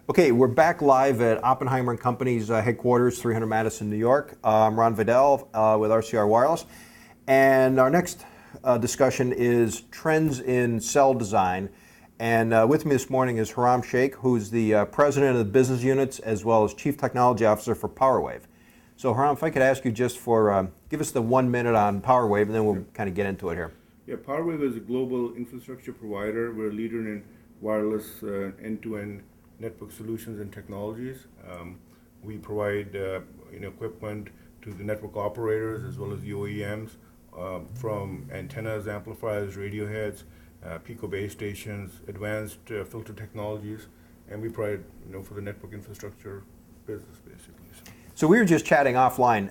Okay, we're back live at Oppenheimer & Company's headquarters, 300 Madison, New York. I'm Ron Vidal with RCR Wireless. And our next discussion is trends in cell design. And with me this morning is Khurram Sheikh, who's the president of the business units as well as chief technology officer for Powerwave. So Khurram, if I could ask you just for, give us the 1 minute on Powerwave and then we'll kind of get into it here. Yeah, Powerwave is a global infrastructure provider. We're a leader in wireless end-to-end network solutions and technologies. We provide equipment to the network operators as well as the OEMs, from antennas, amplifiers, radio heads, Pico base stations, advanced filter technologies, and we provide for the network infrastructure business basically. So we were just chatting offline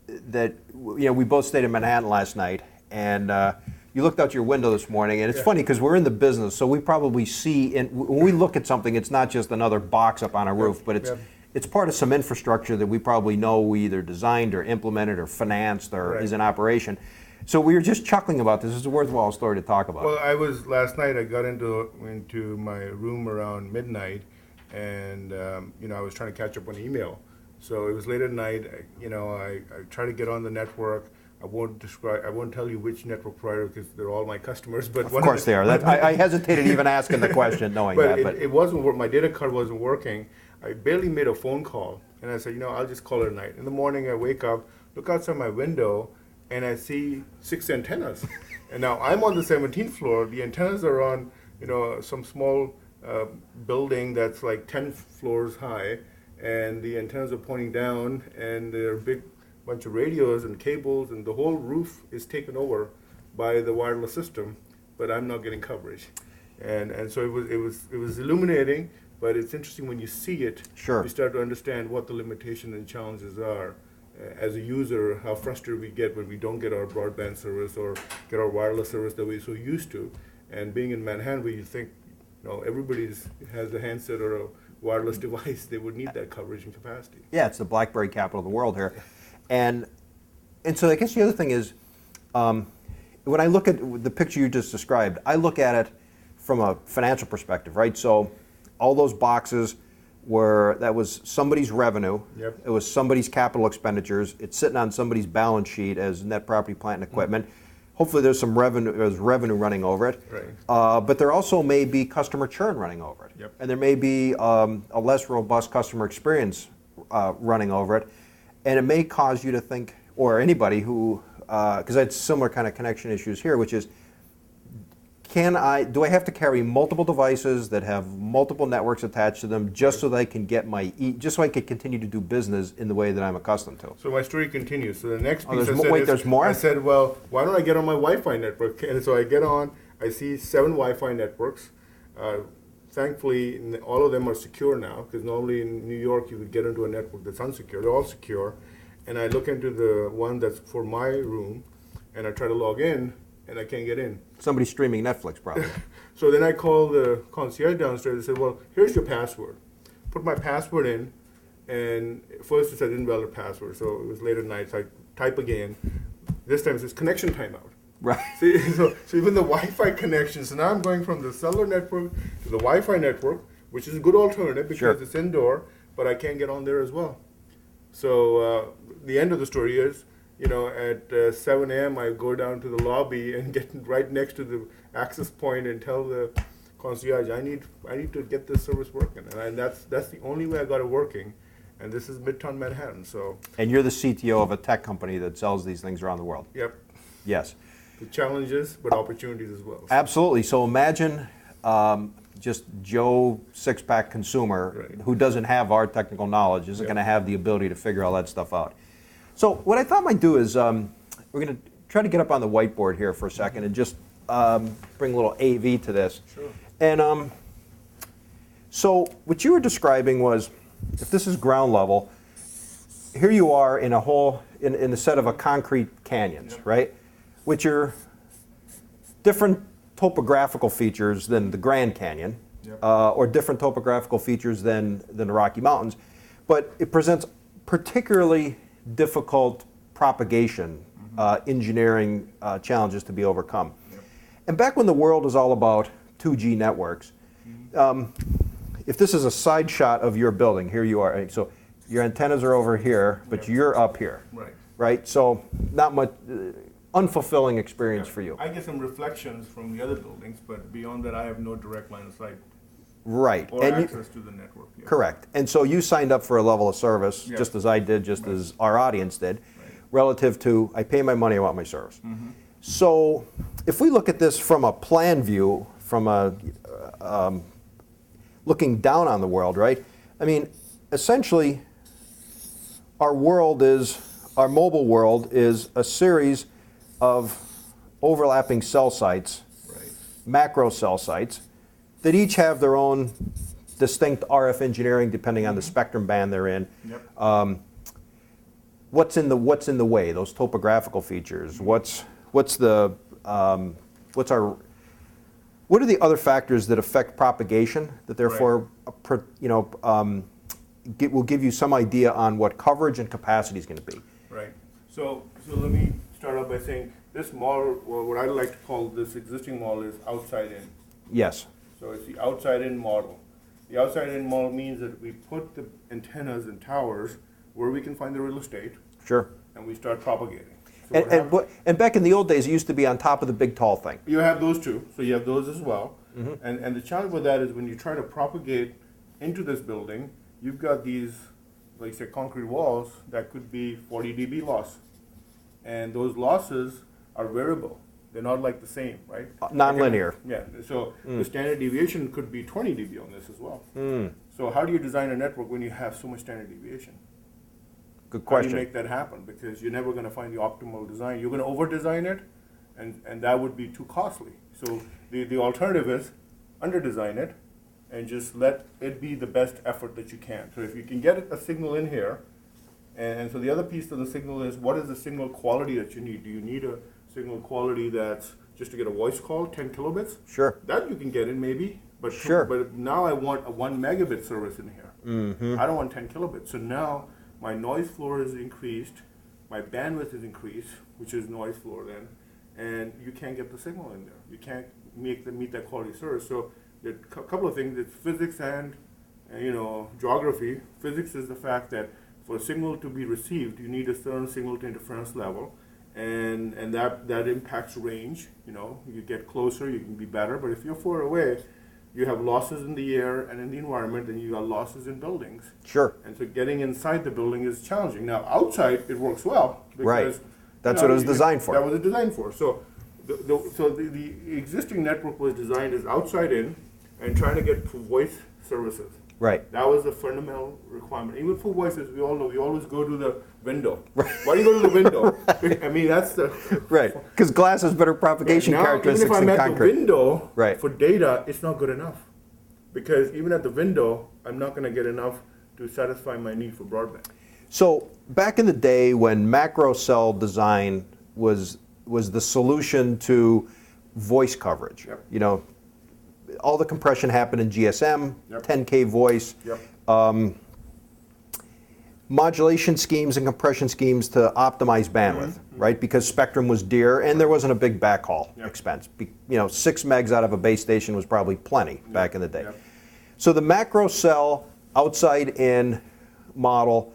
that we both stayed in Manhattan last night, and you looked out your window this morning, and it's funny because we're in the business, so we probably see, when we look at something, it's not just another box up on a roof, but it's part of some infrastructure that we probably know we either designed or implemented or financed or is in operation. So we were just chuckling about this. It's a worthwhile story to talk about. Well, last night I got into my room around midnight, and I was trying to catch up on email. So it was late at night. I try to get on the network. I won't tell you which network provider because they're all my customers. But of course they are. I hesitated even asking the question, knowing that. But it wasn't. My data card wasn't working. I barely made a phone call, and I said, I'll just call it at night. In the morning, I wake up, look outside my window, and I see 6 antennas. And now I'm on the 17th floor. The antennas are on, some small building that's like 10 floors high, and the antennas are pointing down, and there are big bunch of radios and cables, and the whole roof is taken over by the wireless system, but I'm not getting coverage. And so it was illuminating, but it's interesting when you see it. Sure. You start to understand what the limitations and challenges are. As a user, how frustrated we get when we don't get our broadband service or get our wireless service that we're so used to. And being in Manhattan, where you think everybody has a handset or a wireless device, they would need that coverage and capacity. Yeah, it's the BlackBerry capital of the world here. And so I guess the other thing is, when I look at the picture you just described, I look at it from a financial perspective, right? So all those boxes that was somebody's revenue, it was somebody's capital expenditures, it's sitting on somebody's balance sheet as net property, plant, and equipment. Hopefully there's some revenue running over it, but there also may be customer churn running over it. And there may be a less robust customer experience running over it. And it may cause you to think, or anybody who, because I had similar kind of connection issues here, which is, do I have to carry multiple devices that have multiple networks attached to them just so that I can get just so I can continue to do business in the way that I'm accustomed to? So my story continues. So the next piece there's more? I said, well, why don't I get on my Wi-Fi network? And so I get on, I see 7 Wi-Fi networks. Thankfully, all of them are secure now, because normally in New York you would get into a network that's unsecure. They're all secure. And I look into the one that's for my room, and I try to log in, and I can't get in. Somebody's streaming Netflix, probably. So then I call the concierge downstairs and said, well, here's your password. Put my password in, and first it said invalid password, so it was late at night, so I type again. This time it says connection timeout. Right. See, so even the Wi-Fi connection, so now I'm going from the cellular network to the Wi-Fi network, which is a good alternative because it's indoor, but I can't get on there as well. So the end of the story is, at 7 a.m. I go down to the lobby and get right next to the access point and tell the concierge, I need to get this service working, and that's the only way I got it working. And this is Midtown Manhattan. And you're the CTO of a tech company that sells these things around the world. Yep. Yes. The challenges, but opportunities as well. Absolutely. So imagine just Joe six-pack consumer who doesn't have our technical knowledge, isn't going to have the ability to figure all that stuff out. So what I thought I might do is we're going to try to get up on the whiteboard here for a second and just bring a little AV to this. Sure. And so what you were describing was, if this is ground level, here you are in a set of a concrete canyons, right? Which are different topographical features than the Grand Canyon, or different topographical features than the Rocky Mountains, but it presents particularly difficult propagation engineering challenges to be overcome. And back when the world was all about 2G networks, if this is a side shot of your building, here you are. Right? So your antennas are over here, but you're up here. Right. Right? So not much, unfulfilling experience for you. I get some reflections from the other buildings, but beyond that, I have no direct line of sight Right. or access to the network. Yeah. Correct. And so you signed up for a level of service, Yeah. just as I did, just Right. as our audience did, Right. relative to, I pay my money, I want my service. Mm-hmm. So if we look at this from a plan view, from a looking down on the world, right? I mean, essentially, our mobile world is a series of overlapping cell sites, Right. macro cell sites, that each have their own distinct RF engineering depending on the spectrum band they're in. Yep. What's in the way? Those topographical features. What are the other factors that affect propagation that therefore will give you some idea on what coverage and capacity is going to be? Right. So let me start off by saying this model, or what I like to call this existing model, is outside in. Yes. So it's the outside in model. The outside in model means that we put the antennas and towers where we can find the real estate, Sure. and we start propagating. So And back in the old days, it used to be on top of the big tall thing. you have those too, so you have those as well. And the challenge with that is when you try to propagate into this building, you've got these, like say, concrete walls that could be 40 dB loss. And those losses are variable. They're not like the same, right? Non-linear. Yeah, so the standard deviation could be 20 dB on this as well. So how do you design a network when you have so much standard deviation? Good How do you question. make that happen? Because you're never going to find the optimal design. You're going to over-design it, and that would be too costly. So the alternative is under-design it, and just let it be the best effort that you can. So if you can get a signal in here, and so the other piece of the signal is, what is the signal quality that you need? Do you need a signal quality that's just to get a voice call, 10 kilobits? Sure. That you can get in maybe, but Sure. but now I want a 1 megabit service in here. I don't want 10 kilobits. So now my noise floor is increased, my bandwidth is increased, which is noise floor then, and you can't get the signal in there. You can't meet that quality service. So there are a couple of things. It's physics and geography. Physics is the fact that for a signal to be received, you need a certain signal to interference level, and that impacts range. You get closer, you can be better. But if you're far away, you have losses in the air and in the environment, and you got losses in buildings. Sure. And so getting inside the building is challenging. Now outside it works well because Right. That's what it was designed for. That was designed for. So the existing network was designed as outside in and trying to get voice services. Right. That was the fundamental requirement. Even for voices, we all know we always go to the window. Right. Why do you go to the window? I mean, that's the Right. Because glass has better propagation now, characteristics even if than I'm at concrete. the window Right. for data, it's not good enough. Because even at the window, I'm not going to get enough to satisfy my need for broadband. So back in the day when macro cell design was the solution to voice coverage, Yep. all the compression happened in GSM, Yep. 10K voice, Yep. modulation schemes and compression schemes to optimize bandwidth, right? Because spectrum was dear and there wasn't a big backhaul Yep. expense. 6 megs out of a base station was probably plenty back in the day. Yep. So the macro cell outside-in model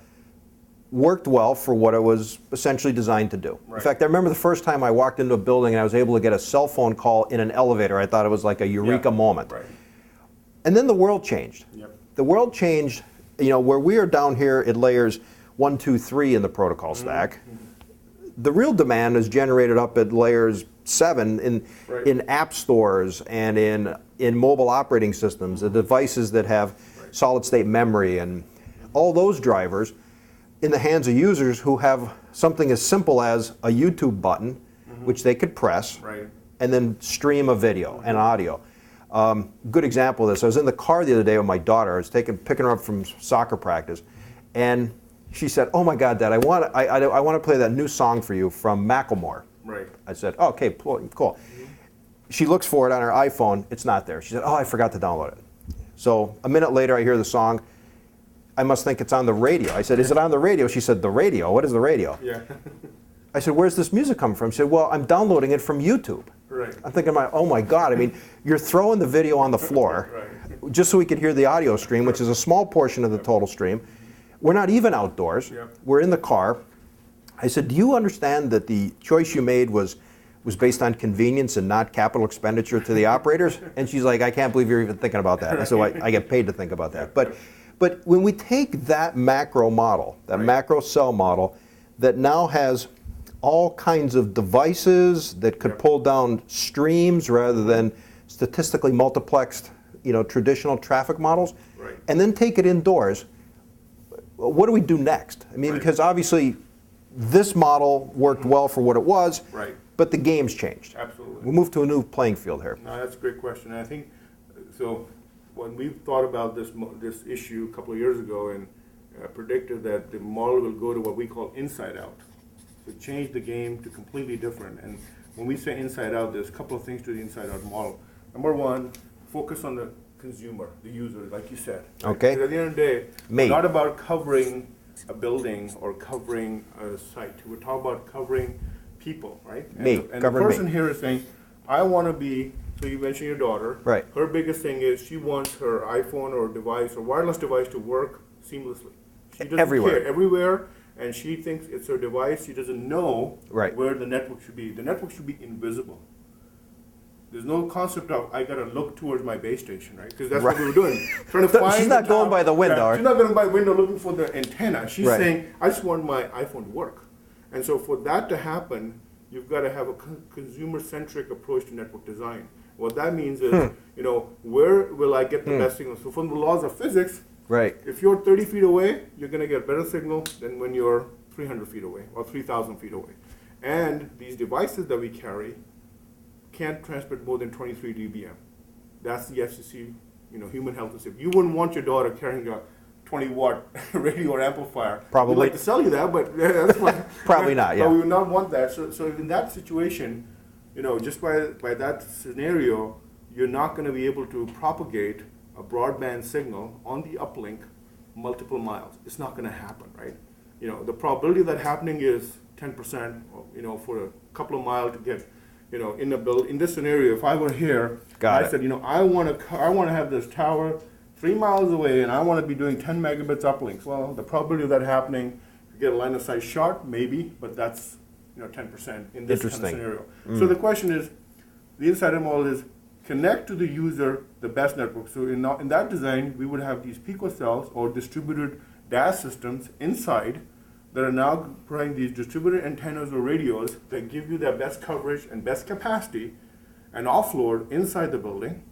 worked well for what it was essentially designed to do. Right. In fact, I remember the first time I walked into a building and I was able to get a cell phone call in an elevator. I thought it was like a eureka moment. Right. And then the world changed. Yep. The world changed, where we are down here at layers 1, 2, 3 in the protocol stack. The real demand is generated up at layers 7 Right. in app stores and in mobile operating systems, the devices that have solid state memory and all those drivers in the hands of users who have something as simple as a YouTube button, which they could press, Right. and then stream a video and audio. Good example of this, I was in the car the other day with my daughter. I was picking her up from soccer practice, and she said, "Oh my God, Dad, I want to play that new song for you from Macklemore." Right. I said, oh, "Okay, cool." She looks for it on her iPhone. It's not there. She said, "Oh, I forgot to download it." So a minute later, I hear the song. I must think it's on the radio. I said, "Is it on the radio?" She said, "The radio? What is the radio?" Yeah. I said, "Where's this music come from?" She said, "Well, I'm downloading it from YouTube." Right. I'm thinking, oh my God, I mean, you're throwing the video on the floor. Right. just so we could hear the audio stream, which is a small portion of the total stream. We're not even outdoors. Yep. We're in the car. I said, do you understand that the choice you made was based on convenience and not capital expenditure to the operators? And she's like, I can't believe you're even thinking about that. So I get paid to think about that. But when we take that macro model, that macro cell model, that now has all kinds of devices that could pull down streams rather than statistically multiplexed, traditional traffic models, and then take it indoors, what do we do next? I mean, because obviously this model worked well for what it was, but the game's changed. Absolutely. We moved to a new playing field here. No, that's a great question. And I think, so when we thought about this issue a couple of years ago and predicted that the model will go to what we call inside out, so change the game to completely different. And when we say inside out, there's a couple of things to the inside out model. Number one, focus on the consumer, the user, like you said. Okay. Because at the end of the day, it's not about covering a building or covering a site. We're talking about covering people, right? And the person here is saying, I want to be, so you mentioned your daughter. Right. Her biggest thing is she wants her iPhone or device or wireless device to work seamlessly. She doesn't care. Everywhere. And she thinks it's her device. She doesn't know where the network should be. The network should be invisible. There's no concept of I gotta look towards my base station, right? Because that's what we were doing. Trying to find. She's not going by the window. Yeah, she's not going by the window looking for the antenna. She's saying, I just want my iPhone to work. And so for that to happen, you've got to have a consumer-centric approach to network design. What that means is, where will I get the best signal? So from the laws of physics, if you're 30 feet away, you're going to get better signal than when you're 300 feet away or 3,000 feet away. And these devices that we carry can't transmit more than 23 dBm. That's the FCC, human health and safety. You wouldn't want your daughter carrying a 20-watt radio or amplifier. Probably. We'd like to sell you that, but that's what, probably not. Yeah. But we would not want that. So in that situation, just by that scenario, you're not going to be able to propagate a broadband signal on the uplink multiple miles. It's not going to happen, right? The probability of that happening is 10%. For a couple of miles to get. In this scenario, if I were here, I said, I want to have this tower 3 miles away, and I want to be doing 10 megabits uplinks. Well, the probability of that happening, you get a line of sight shot, maybe, but that's 10% in this kind of scenario. So the question is, the inside model is connect to the user the best network. So in that design, we would have these pico cells or distributed DAS systems inside that are now providing these distributed antennas or radios that give you that best coverage and best capacity and offload inside the building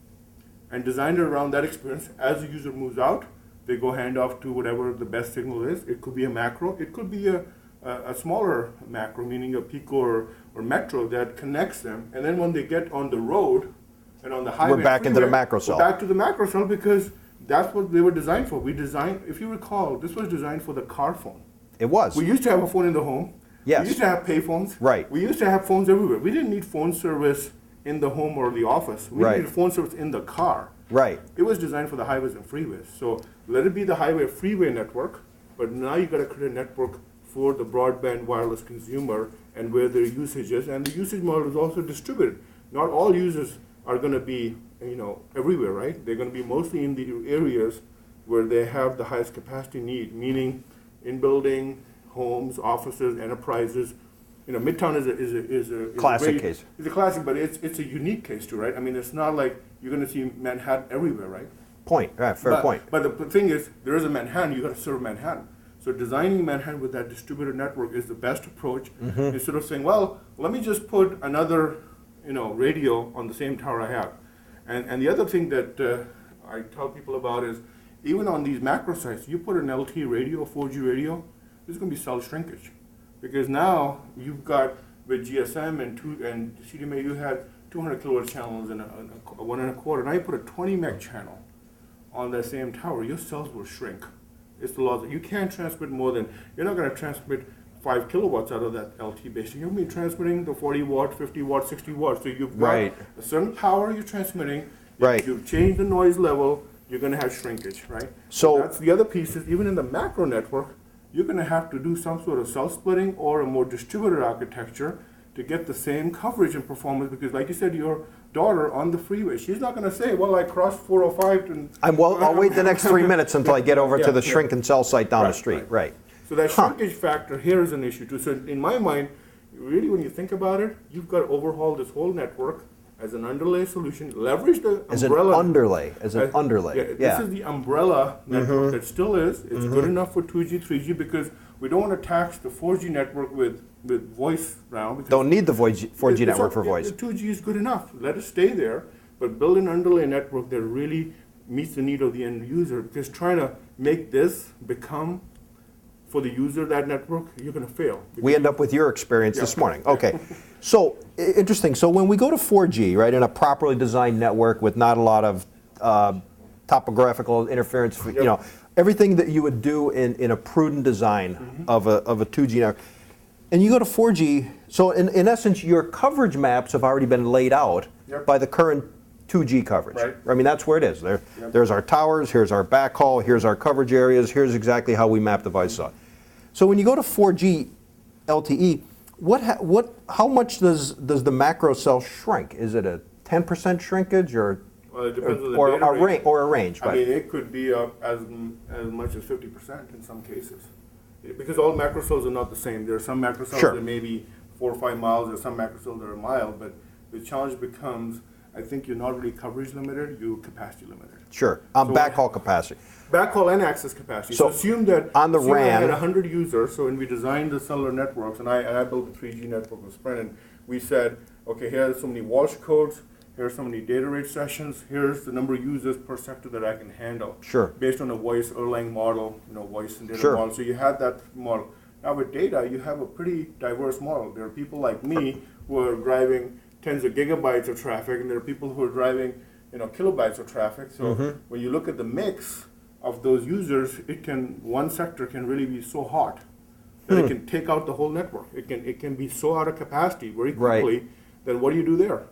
and designed around that experience. As the user moves out, they go hand off to whatever the best signal is. It could be a macro. It could be a smaller macro, meaning a pico or metro that connects them. And then when they get on the road and on the highway, we're back into the macro cell. We're back to the macro cell because that's what they were designed for. We designed, if you recall, this was designed for the car phone. It was. We used to have a phone in the home. Yes. We used to have pay phones. Right. We used to have phones everywhere. We didn't need phone service in the home or the office. We needed phone service in the car. Right. It was designed for the highways and freeways. So let it be the highway freeway network, but now you've got to create a network for the broadband wireless consumer and where their usage is. And the usage model is also distributed. Not all users are going to be, everywhere, right? They're going to be mostly in the areas where they have the highest capacity need, meaning in building, homes, offices, enterprises. Midtown is a classic case. It's a classic, but it's a unique case too, right? I mean, it's not like you're going to see Manhattan everywhere, right? Fair point. But the thing is, there is a Manhattan. You got to serve Manhattan. So designing Manhattan with that distributed network is the best approach. Instead of saying, well, let me just put another, radio on the same tower I have. And the other thing that I tell people about is, even on these macro sites, you put an LT radio, 4G radio, there's going to be cell shrinkage. Because now you've got, with GSM and CDMA, you had 200 kilohertz channels and a 1 1/4. Now you put a 20 meg channel on that same tower, your cells will shrink. It's the law that you can't transmit more than, you're not going to transmit 5 kilowatts out of that LT base. You're going to be transmitting the 40 watt, 50 watt, 60 watts. So you've got a certain power you're transmitting. You've changed the noise level. You're going to have shrinkage, right? So that's the other piece is even in the macro network, you're going to have to do some sort of cell splitting or a more distributed architecture to get the same coverage and performance, because like you said, your daughter on the freeway, she's not going to say, well, I crossed 405 and I'll wait the next 3 minutes until I get over to the Yeah. shrink and sell site down the street. Right. So that shrinkage factor here is an issue too. So in my mind, really when you think about it, you've got to overhaul this whole network as an underlay solution, leverage the As an umbrella. underlay. This is the umbrella network that still is. It's good enough for 2G, 3G, because we don't want to tax the 4G network with voice now. Because Don't need the 4G it's network for all- voice. The 2G is good enough. Let it stay there, but build an underlay network that really meets the need of the end user. Because trying to make this become for the user that network, you're going to fail. We end up with your experience Yeah. this morning. Okay. So, interesting. So when we go to 4G, right, in a properly designed network with not a lot of topographical interference, you know, everything that you would do in a prudent design of a 2G network, and you go to 4G, so in essence, your coverage maps have already been laid out Yep. by the current 2G coverage. Right. I mean, that's where it is. There's our towers, here's our backhaul, here's our coverage areas, here's exactly how we map the device on. So when you go to 4G LTE, how much does the macro cell shrink? Is it a 10% shrinkage or Well, it depends on the or data a rate. range, or a range, I right? mean, it could be up as much as 50% in some cases. Because all macro cells are not the same. There are some macro cells Sure. that may be 4 or 5 miles, there are some macro cells that are a mile, but the challenge becomes, I think you're not really coverage limited, you're capacity limited. Sure. So Backhaul capacity. Backhaul and access capacity. So So assume that on the assume I had RAN 100 users. So when we designed the cellular networks, and I built the 3G network with Sprint, and we said, okay, here are so many Walsh codes, here are so many data rate sessions, here's the number of users per sector that I can handle. Sure. Based on a voice Erlang model, voice and data Sure. model. So you had that model. Now with data, you have a pretty diverse model. There are people like me who are driving tens of gigabytes of traffic, and there are people who are driving kilobytes of traffic. So when you look at the mix of those users, one sector can really be so hot that it can take out the whole network. It can be so out of capacity very quickly. Right. Then what do you do there?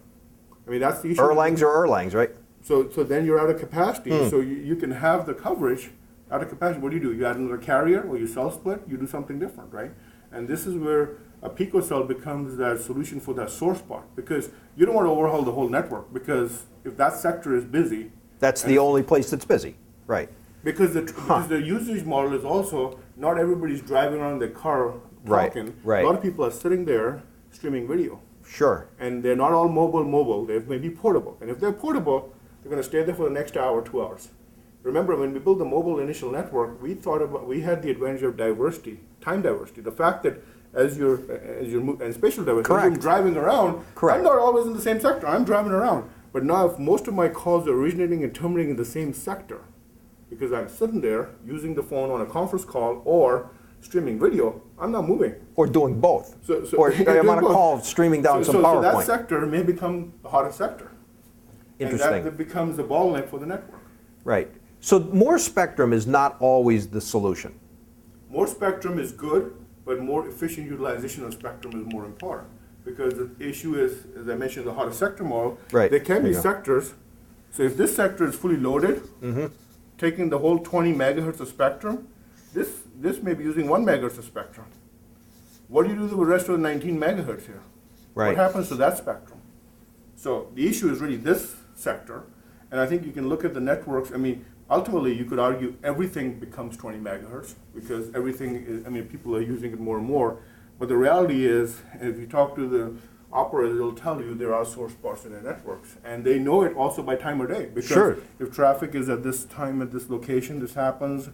I mean, that's the issue. Erlangs are Erlangs, right? So then you're out of capacity. So you can have the coverage out of capacity. What do? You add another carrier, or you cell split, you do something different, right? And this is where a picocell becomes that solution for that sore spot, because you don't want to overhaul the whole network, because if that sector is busy, That's the only place that's busy, right? because the usage model is also not everybody's driving around their car Right, talking. right. A lot of people are sitting there streaming video. Sure. And they're not all mobile. They may be portable. And if they're portable, they're going to stay there for the next hour, 2 hours. Remember, when we built the mobile initial network, we had the advantage of diversity, time diversity. The fact that as you're and spatial diversity, as Correct. I'm driving around, Correct. I'm not always in the same sector. I'm driving around. But now, if most of my calls are originating and terminating in the same sector, because I'm sitting there using the phone on a conference call or streaming video, I'm not moving. Or doing both. So Or you're I'm doing on a both. call streaming down some So that PowerPoint. sector may become the hottest sector. Interesting. And that becomes the bottleneck for the network. Right. So more spectrum is not always the solution. More spectrum is good, but more efficient utilization of spectrum is more important. Because the issue is, as I mentioned, the hottest sector model, Right. there can There be you go. sectors. So if this sector is fully loaded, taking the whole 20 megahertz of spectrum, this may be using 1 megahertz of spectrum. What do you do with the rest of the 19 megahertz here? Right. What happens to that spectrum? So the issue is really this sector, and I think you can look at the networks. I mean, ultimately, you could argue everything becomes 20 megahertz because everything is, people are using it more and more. But the reality is, if you talk to the operators, they'll tell you there are sore spots in their networks. And they know it also by time of day. Because Sure. if traffic is at this time, at this location, this happens.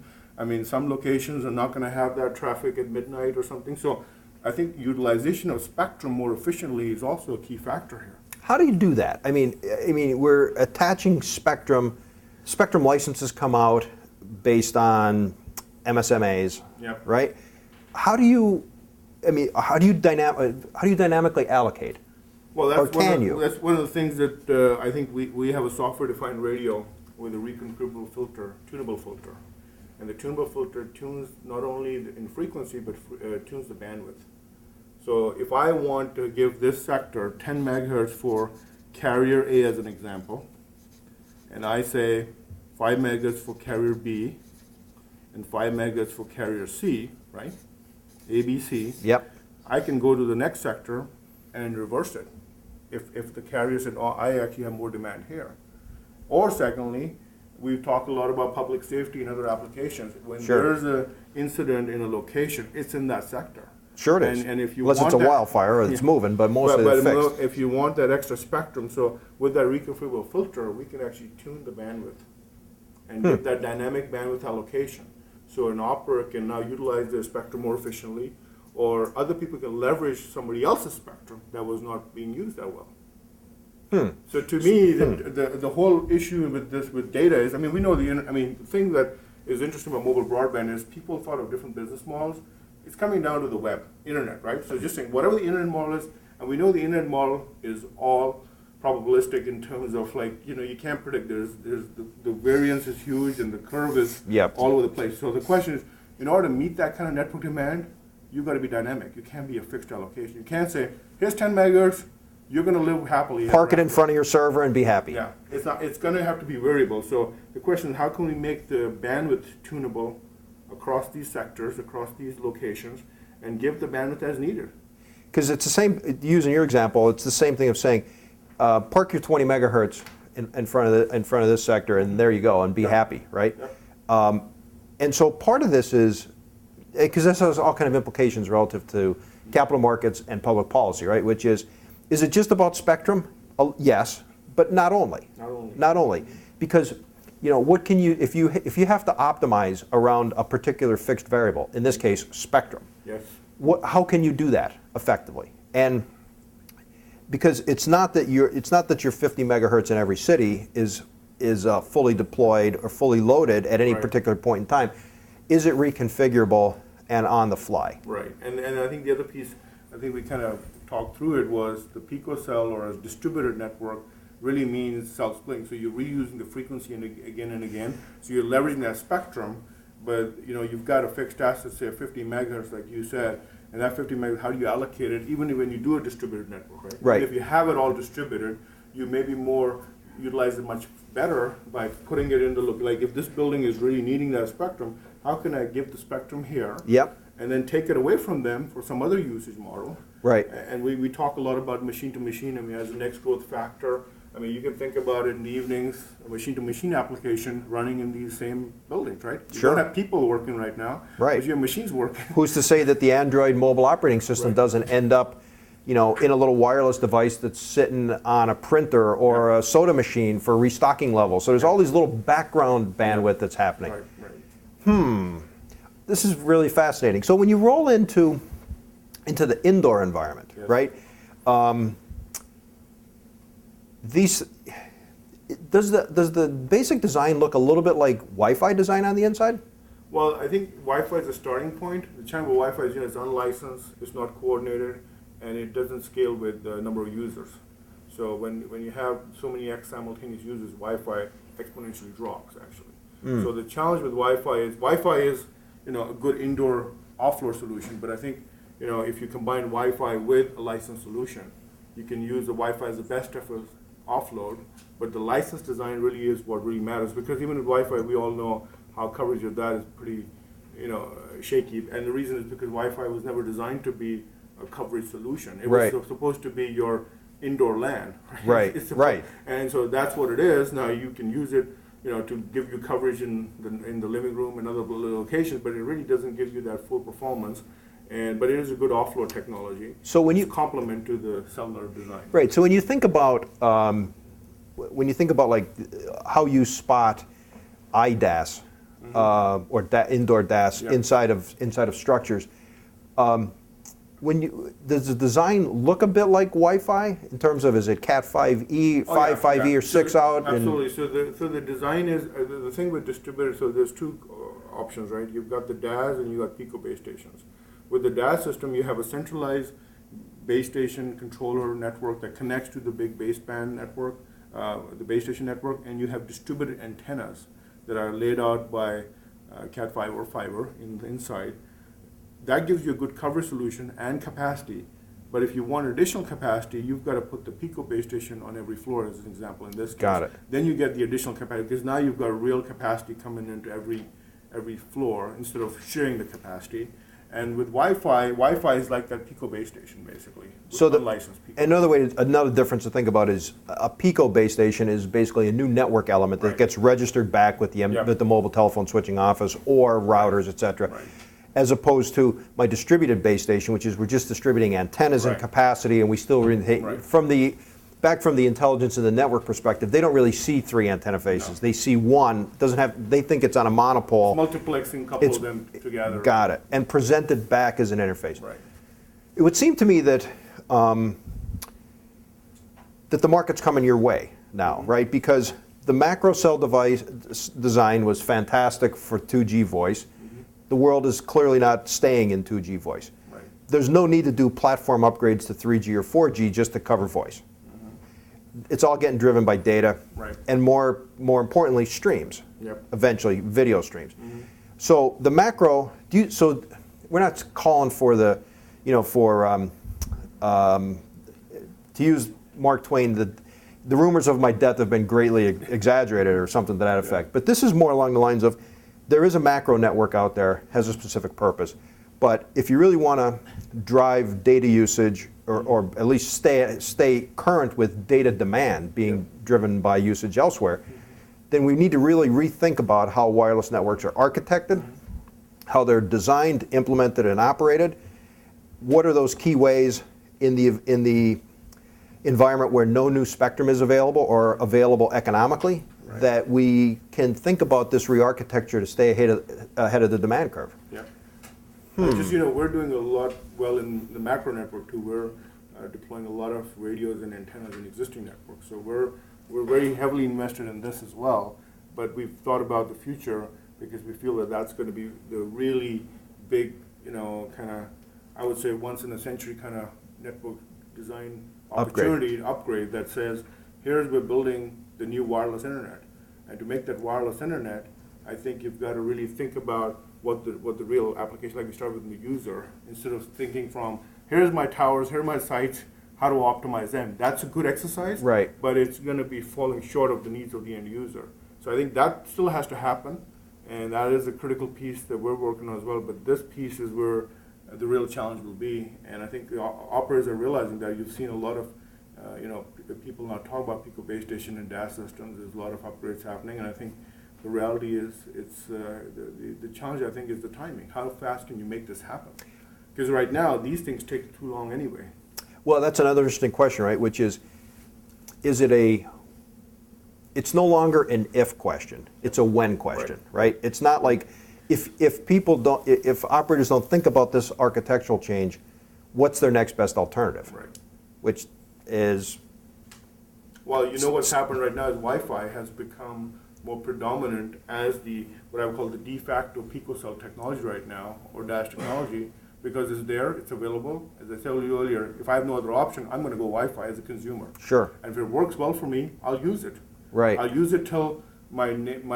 Some locations are not going to have that traffic at midnight or something. So I think utilization of spectrum more efficiently is also a key factor here. How do you do that? I mean, we're attaching spectrum. Spectrum licenses come out based on MSMAs, Yep. right? How do you dynamically allocate? Well, Or can you? That's one of the things that I think we have a software-defined radio with a reconfigurable filter, tunable filter. And the tunable filter tunes not only in frequency, but tunes the bandwidth. So if I want to give this sector 10 megahertz for carrier A as an example, and I say 5 megahertz for carrier B, and 5 megahertz for carrier C, right? A, B, C. Yep. I can go to the next sector and then reverse it. If the carrier said, oh, I actually have more demand here. Or secondly, we've talked a lot about public safety and other applications. When there's an incident in a location, it's in that sector. Sure it is. And if you Unless want it's a that, wildfire, it's moving, but mostly it's fixed. if you want that extra spectrum, so with that reconfigurable filter, we can actually tune the bandwidth and get that dynamic bandwidth allocation. So an operator can now utilize their spectrum more efficiently, or other people can leverage somebody else's spectrum that was not being used that well. So to me, the whole issue with data is, I mean, we know the thing that is interesting about mobile broadband is people thought of different business models. It's coming down to the web, internet, right? So just saying whatever the internet model is, and we know the internet model is all probabilistic in terms of you can't predict. The variance is huge and the curve is all over the place. So the question is, in order to meet that kind of network demand, you've got to be dynamic. You can't be a fixed allocation. You can't say, here's 10 megahertz, you're going to live happily. Park it in front of your server and be happy. Yeah, it's not. It's going to have to be variable. So the question is, how can we make the bandwidth tunable across these sectors, across these locations, and give the bandwidth as needed? Because it's the same, using your example, it's the same thing of saying, park your 20 megahertz in front of this sector, and there you go, and be happy, right? And so part of this is, because this has all kind of implications relative to capital markets and public policy, right? Which is it just about spectrum? Yes, but not only. Not only. Because, what can you, if you have to optimize around a particular fixed variable, in this case, spectrum. Yes. How can you do that effectively? And because it's not that your 50 megahertz in every city is fully deployed or fully loaded at any particular point in time. Is it reconfigurable and on the fly? Right. And I think the other piece, I think we kind of talked through it, was the picocell or a distributed network really means self-splitting. So you're reusing the frequency again and again. So you're leveraging that spectrum, but you've got a fixed asset, say 50 megahertz, like you said, and that 50 megahertz, how do you allocate it? Even when you do a distributed network, right? Right. If you have it all distributed, you may be more utilize it much better by putting it into like if this building is really needing that spectrum, how can I give the spectrum here? Yep. And then take it away from them for some other usage model. Right. And we talk a lot about machine to machine. I mean, as the next growth factor. I mean, you can think about it in the evenings, a machine-to-machine application running in these same buildings, right? You don't have people working right now, right? But you have machines working. Who's to say that the Android mobile operating system doesn't end up, in a little wireless device that's sitting on a printer or a soda machine for restocking levels? So there's all these little background bandwidth that's happening. Right. This is really fascinating. So when you roll into the indoor environment, right? Does the basic design look a little bit like Wi-Fi design on the inside? Well, I think Wi-Fi is a starting point. The challenge with Wi-Fi is it's unlicensed, it's not coordinated, and it doesn't scale with the number of users. So when you have so many simultaneous users, Wi-Fi exponentially drops actually. So the challenge with Wi-Fi is a good indoor off-floor solution, but I think if you combine Wi-Fi with a licensed solution, you can use the Wi-Fi as the best efforts offload, but the license design really is what really matters, because even with Wi-Fi, we all know how coverage of that is pretty, shaky. And the reason is because Wi-Fi was never designed to be a coverage solution. It was supposed to be your indoor LAN. Right. And so that's what it is. Now you can use it, to give you coverage in the living room and other locations, but it really doesn't give you that full performance. But it is a good offload technology. So when you complement to the cellular design. Right. So when you think about like how you spot IDAS or indoor DAS inside of structures, does the design look a bit like Wi-Fi in terms of, is it Cat 5e, 5e or 6 out? Absolutely. So the design is the thing with distributed. So there's two options, right? You've got the DAS and you got Pico base stations. With the DAS system, you have a centralized base station controller network that connects to the big baseband network, the base station network, and you have distributed antennas that are laid out by Cat 5 or fiber inside. That gives you a good coverage solution and capacity. But if you want additional capacity, you've got to put the Pico base station on every floor, as an example in this case. Got it. Then you get the additional capacity, because now you've got real capacity coming into every floor instead of sharing the capacity. And with Wi-Fi is like that Pico base station, basically. So unlicensed Pico. Another difference to think about is a Pico base station is basically a new network element that gets registered back with the mobile telephone switching office or routers, et cetera. Right. As opposed to my distributed base station, which is we're just distributing antennas and capacity, and we still from the intelligence and the network perspective, they don't really see 3 antenna faces. No. They see one. They think it's on a monopole. It's multiplexing, couple of them together. Got it. And presented back as an interface. Right. It would seem to me that that the market's coming your way now, right? Because the macro cell device design was fantastic for 2G voice. The world is clearly not staying in 2G voice. Right. There's no need to do platform upgrades to 3G or 4G just to cover voice. It's all getting driven by data, and more importantly, streams. Eventually, video streams. So the macro. So we're not calling for the, to use Mark Twain, the rumors of my death have been greatly exaggerated or something to that effect. But this is more along the lines of, there is a macro network out there, has a specific purpose. But if you really want to drive data usage, or at least stay current with data demand being driven by usage elsewhere, then we need to really rethink about how wireless networks are architected, how they're designed, implemented, and operated. What are those key ways in the environment where no new spectrum is available or available economically, that we can think about this re-architecture to stay ahead of the demand curve? Just, we're doing a lot well in the macro network too. We're deploying a lot of radios and antennas in existing networks. So we're very heavily invested in this as well. But we've thought about the future because we feel that that's going to be the really big, kind of, I would say once in a century kind of network design opportunity upgrade that says, we're building the new wireless internet. And to make that wireless internet, I think you've got to really think about what the real application, like we start with the user, instead of thinking from, here's my towers, here are my sites, how to optimize them. That's a good exercise, but it's going to be falling short of the needs of the end user. So I think that still has to happen, and that is a critical piece that we're working on as well. But this piece is where the real challenge will be, and I think the operators are realizing that. You've seen a lot of people now talk about Pico base station and DAS systems. There's a lot of upgrades happening, and I think the reality is the challenge, I think, is the timing. How fast can you make this happen? Because right now, these things take too long anyway. Well, that's another interesting question, right? Which is it it's no longer an if question, it's a when question, right? It's not like, if operators don't think about this architectural change, what's their next best alternative? Which is... Well, what's happened right now is Wi-Fi has become more predominant as what I would call the de facto picocell technology right now, or DAS technology, because it's there, it's available. As I told you earlier, if I have no other option, I'm going to go Wi-Fi as a consumer. Sure. And if it works well for me, I'll use it. Right. I'll use it till my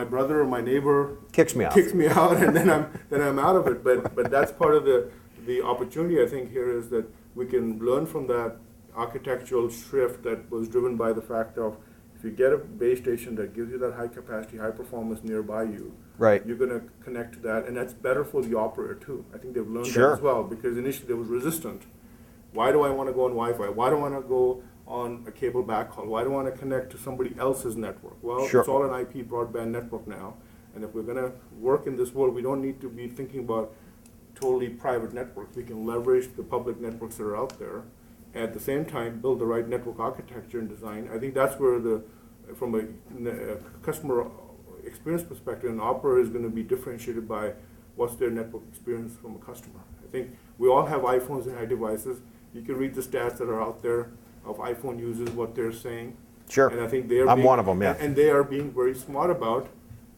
brother or my neighbor kicks me out, and then I'm out of it. But that's part of the opportunity, I think, here, is that we can learn from that architectural shift that was driven by the fact of, if you get a base station that gives you that high capacity, high performance nearby you, you're going to connect to that, and that's better for the operator too. I think they've learned that as well, because initially they was resistant. Why do I want to go on Wi-Fi? Why do I want to go on a cable backhaul? Why do I want to connect to somebody else's network? Well, it's all an IP broadband network now, and if we're going to work in this world, we don't need to be thinking about totally private networks. We can leverage the public networks that are out there, at the same time build the right network architecture and design. I think that's where from a customer experience perspective, an operator is going to be differentiated by what's their network experience from a customer. I think we all have iPhones and devices. You can read the stats that are out there of iPhone users, what they're saying. Sure. And I think I'm one of them, yeah. And they are being very smart about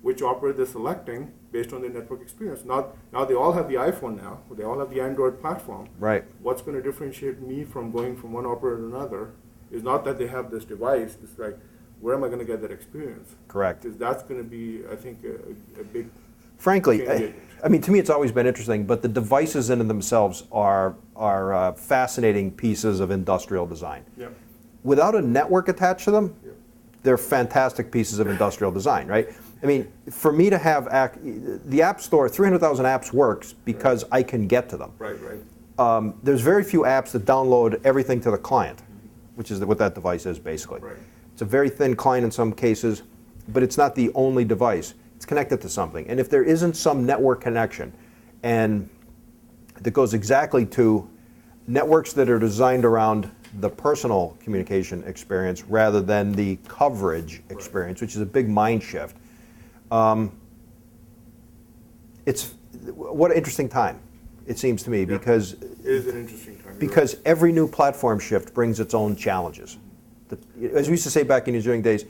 which operator they're selecting based on their network experience. Now they all have the iPhone now. They all have the Android platform. Right. What's going to differentiate me from going from one operator to another is not that they have this device. It's like, where am I going to get that experience? Correct. Because that's going to be, I think, a big... Frankly, I mean, to me, it's always been interesting, but the devices in themselves are fascinating pieces of industrial design. Without a network attached to them, they're fantastic pieces of industrial design, right? I mean, for me to have the App Store, 300,000 apps works because I can get to them. Right, right. There's very few apps that download everything to the client, which is what that device is basically. Right. It's a very thin client in some cases, but it's not the only device. It's connected to something. And if there isn't some network connection, and that goes exactly to networks that are designed around the personal communication experience rather than the coverage experience, which is a big mind shift. It's what an interesting time, it seems to me, because it is an interesting time. because every new platform shift brings its own challenges. As we used to say back in engineering days,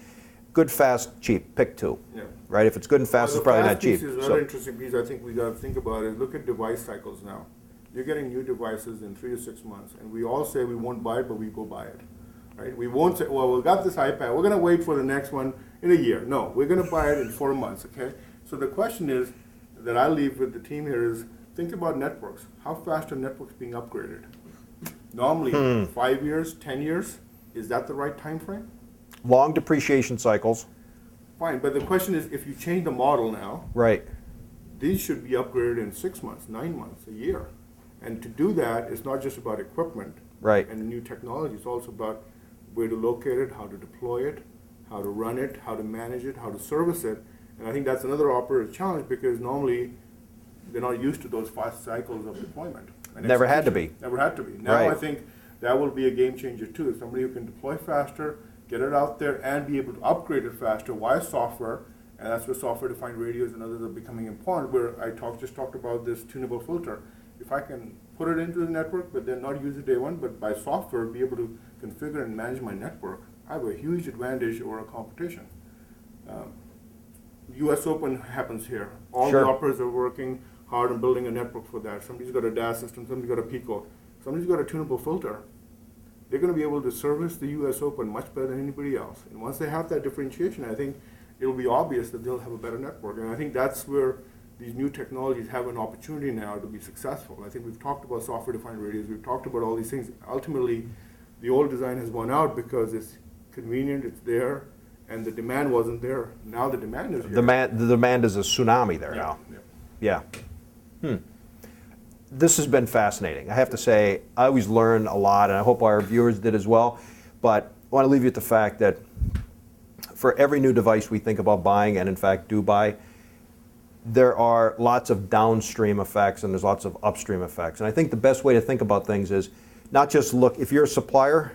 good, fast, cheap, pick two. Yeah. Right? If it's good and fast, it's probably not cheap. The another interesting piece I think we got to think about is look at device cycles now. You're getting new devices in 3 to 6 months, and we all say we won't buy it, but we go buy it. Right? We won't say, well, we got this iPad, we're going to wait for the next one in a year. No, we're going to buy it in 4 months, okay? So the question is, that I leave with the team here is, think about networks. How fast are networks being upgraded? Normally, 5 years, 10 years, is that the right time frame? Long depreciation cycles. Fine, but the question is, if you change the model now, Right. these should be upgraded in 6 months, 9 months, a year. And to do that, it's not just about equipment Right. and new technology, it's also about where to locate it, how to deploy it, how to run it, how to manage it, how to service it. And I think that's another operator challenge because normally they're not used to those fast cycles of deployment. And Never had to execution. be. Never had to be. Now Right. I think that will be a game changer too. Somebody who can deploy faster, get it out there, and be able to upgrade it faster via software. And that's where software-defined radios and others are becoming important. Where I just talked about this tunable filter. If I can put it into the network, but then not use it day one, but by software be able to configure and manage my network, I have a huge advantage over a competition. US Open happens here. All Sure. the operators are working hard on building a network for that. Somebody's got a DAS system, somebody's got a Pico, somebody's got a tunable filter. They're going to be able to service the US Open much better than anybody else. And once they have that differentiation, I think it'll be obvious that they'll have a better network. And I think that's where these new technologies have an opportunity now to be successful. I think we've talked about software-defined radios, we've talked about all these things. Ultimately, the old design has won out because it's convenient, it's there, and the demand wasn't there. Now the demand is here. The demand is a tsunami there now. Yeah. Yeah. This has been fascinating. I have to say, I always learn a lot, and I hope our viewers did as well. But I want to leave you with the fact that for every new device we think about buying, and in fact do buy, there are lots of downstream effects and there's lots of upstream effects. And I think the best way to think about things is not just look, if you're a supplier,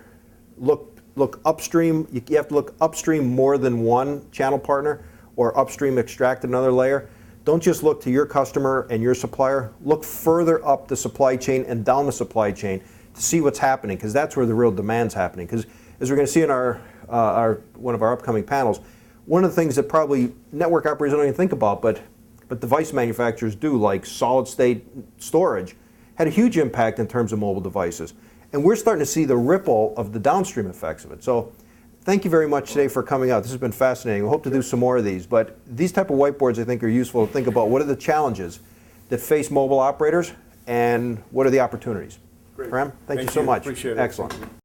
look upstream. You have to look upstream more than one channel partner, or upstream extract another layer. Don't just look to your customer and your supplier. Look further up the supply chain and down the supply chain to see what's happening, because that's where the real demand's happening. Because as we're going to see in our one of our upcoming panels, one of the things that probably network operators don't even think about, but device manufacturers do, like solid state storage, had a huge impact in terms of mobile devices. And we're starting to see the ripple of the downstream effects of it. So thank you very much today for coming out. This has been fascinating. We hope to do some more of these. But these type of whiteboards, I think, are useful to think about what are the challenges that face mobile operators and what are the opportunities. Great. Khurram, thank you so much. Appreciate it. Excellent.